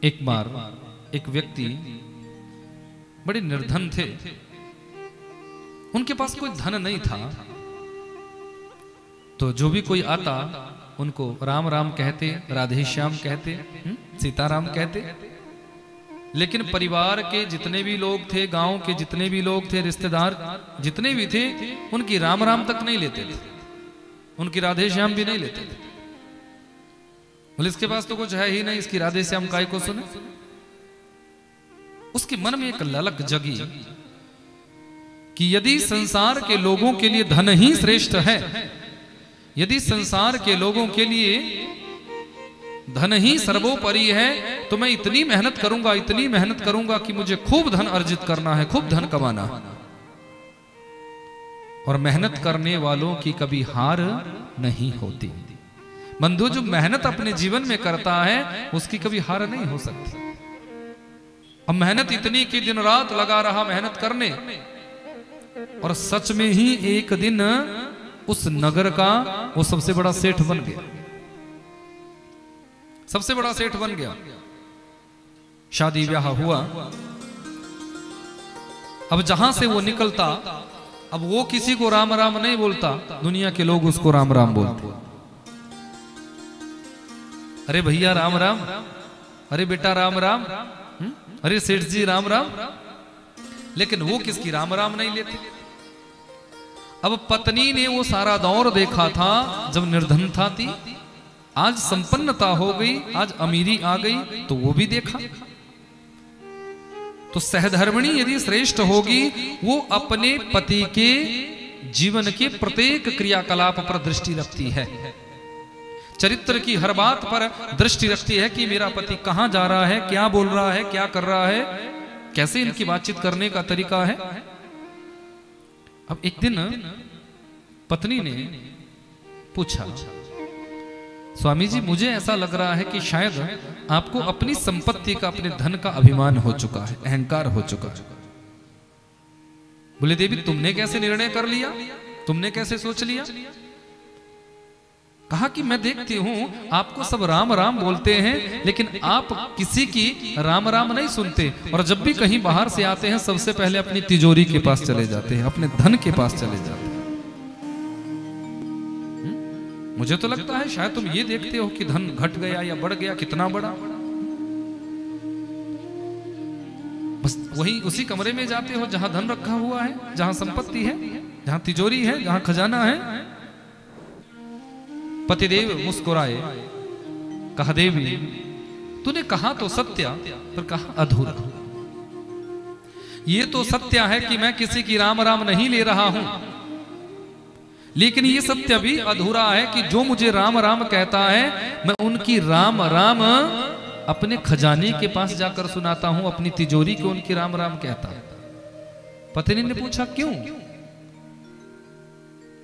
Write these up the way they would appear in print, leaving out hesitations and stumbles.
एक बार एक व्यक्ति बड़े निर्धन थे, उनके पास कोई धन नहीं था, तो जो भी कोई आता उनको राम राम कहते, राधे श्याम कहते, सीताराम कहते। लेकिन परिवार के जितने भी लोग थे, गांव के जितने भी लोग थे, रिश्तेदार जितने भी थे, उनकी राम राम तक नहीं लेते थे, उनकी राधे श्याम भी नहीं लेते थे। बोले इसके पास तो कुछ है ही नहीं, इसकी राधे श्याम काय को सुने। उसके मन में एक ललक जगी कि यदि संसार के लोगों के लिए धन ही श्रेष्ठ है, यदि संसार के लोगों के लिए धन ही सर्वोपरि है, तो मैं इतनी मेहनत करूंगा, इतनी मेहनत करूंगा कि मुझे खूब धन अर्जित करना है, खूब धन कमाना। और मेहनत करने वालों की कभी हार नहीं होती। बंधु, जो मेहनत अपने जीवन में करता है उसकी कभी हार नहीं हो सकती। अब मेहनत इतनी कि दिन रात लगा रहा मेहनत करने, और सच में ही एक दिन उस नगर का वो सबसे बड़ा सेठ बन गया, सबसे बड़ा सेठ बन गया। शादी ब्याह हुआ। अब जहां से वो निकलता, अब वो किसी को राम राम नहीं बोलता, दुनिया के लोग उसको राम राम बोलते। अरे भैया राम राम, अरे बेटा राम राम, अरे सेठ जी राम राम। लेकिन वो किसकी राम राम नहीं लेते। अब पत्नी ने वो सारा दौर देखा था जब निर्धनता थी, आज संपन्नता हो गई, आज अमीरी आ गई, तो वो भी देखा। तो सहधर्मिणी यदि श्रेष्ठ होगी, वो अपने पति के जीवन के प्रत्येक क्रियाकलाप पर दृष्टि रखती है, चरित्र की हर बात पर दृष्टि रखती है कि मेरा पति कहां जा रहा है, क्या बोल रहा है, क्या कर रहा है, कैसे इनकी बातचीत करने का तरीका है। अब एक दिन पत्नी ने पूछा, स्वामी जी मुझे ऐसा लग रहा है कि शायद आपको अपनी संपत्ति का, अपने धन का अभिमान हो चुका है, अहंकार हो चुका है। बोले देवी तुमने कैसे निर्णय कर लिया, तुमने कैसे सोच लिया। कहा कि मैं देखती हूं आपको सब राम राम बोलते हैं, लेकिन आप किसी की राम राम नहीं सुनते, और जब भी कहीं बाहर से आते हैं सबसे पहले अपनी तिजोरी के पास चले जाते हैं, अपने धन के पास चले जाते हैं। मुझे तो लगता है शायद तुम ये देखते हो कि धन घट गया या बढ़ गया, कितना बड़ा। बस वही उसी कमरे में जाते हो जहां धन रखा हुआ है, जहां संपत्ति है, जहां तिजोरी है, जहां खजाना है। पतिदेव मुस्कुराए, कहा देवी तूने कहा तो सत्य, पर कहा अधूरा। ये तो सत्य है कि मैं किसी की राम राम नहीं ले रहा हूं, लेकिन ये सत्य भी अधूरा है कि जो मुझे राम राम कहता है, मैं उनकी राम राम अपने खजाने के पास जाकर सुनाता हूं, अपनी तिजोरी को उनकी राम राम कहता है। पत्नी ने पूछा क्यों?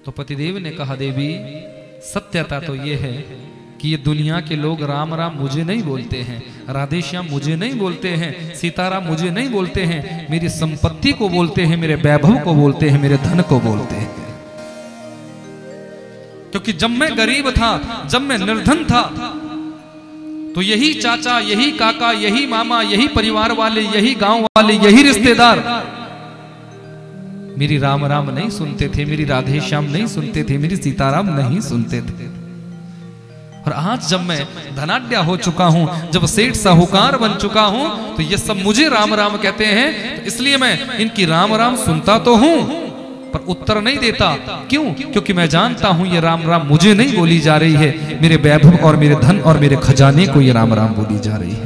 तो पतिदेव ने कहा देवी सत्यता तो ये है कि ये दुनिया के लोग राम राम मुझे नहीं बोलते हैं, राधे श्याम मुझे नहीं बोलते हैं, सीताराम मुझे नहीं बोलते हैं, मेरी संपत्ति को बोलते हैं, मेरे वैभव को बोलते हैं, मेरे धन को बोलते हैं। क्योंकि जब मैं गरीब था, जब मैं निर्धन था, तो यही चाचा, यही काका, यही मामा, यही परिवार वाले, यही गांव वाले, यही रिश्तेदार मेरी राम राम नहीं सुनते थे, मेरी राधे श्याम नहीं सुनते थे, मेरी सीताराम नहीं सुनते थे। और आज जब मैं धनाढ्य हो चुका हूं, जब सेठ साहूकार बन चुका हूं, तो ये सब मुझे राम राम कहते हैं, तो इसलिए मैं इनकी राम राम सुनता तो हूं पर उत्तर नहीं देता। क्यों? क्योंकि मैं जानता हूं ये राम राम मुझे नहीं बोली जा रही है, मेरे वैभव और मेरे धन और मेरे खजाने को ये राम राम बोली जा रही है।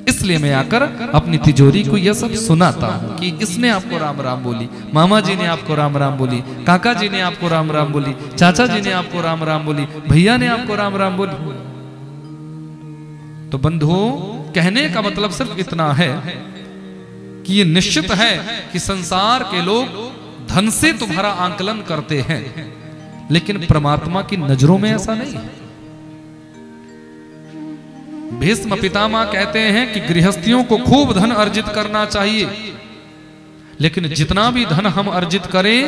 इसलिए मैं आकर अपनी तिजोरी को यह सब सुनाता हूं कि इसने आपको राम राम बोली, मामा जी ने आपको राम राम बोली, काका जी ने आपको राम राम बोली, चाचा जी ने आपको राम राम बोली, भैया ने आपको राम राम बोली। तो बंधुओं, कहने का मतलब सिर्फ इतना है कि ये निश्चित है कि संसार के लोग धन से तुम्हारा आंकलन करते हैं, लेकिन परमात्मा की नजरों में ऐसा नहीं है। भीष्म पितामह कहते हैं कि गृहस्थियों को खूब धन अर्जित करना चाहिए, लेकिन जितना भी धन हम अर्जित करें,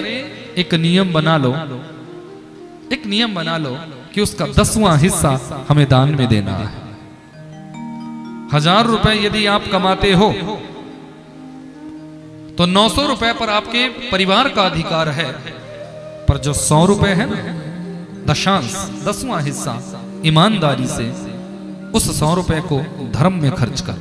एक नियम बना लो, एक नियम बना लो कि उसका 10वां हिस्सा हमें दान में देना है। 1000 रुपए यदि आप कमाते हो तो 900 रुपए पर आपके परिवार का अधिकार है, पर जो 100 रुपए है ना, दशांश 10वां हिस्सा ईमानदारी से उस 100 रुपए को धर्म में खर्च कर।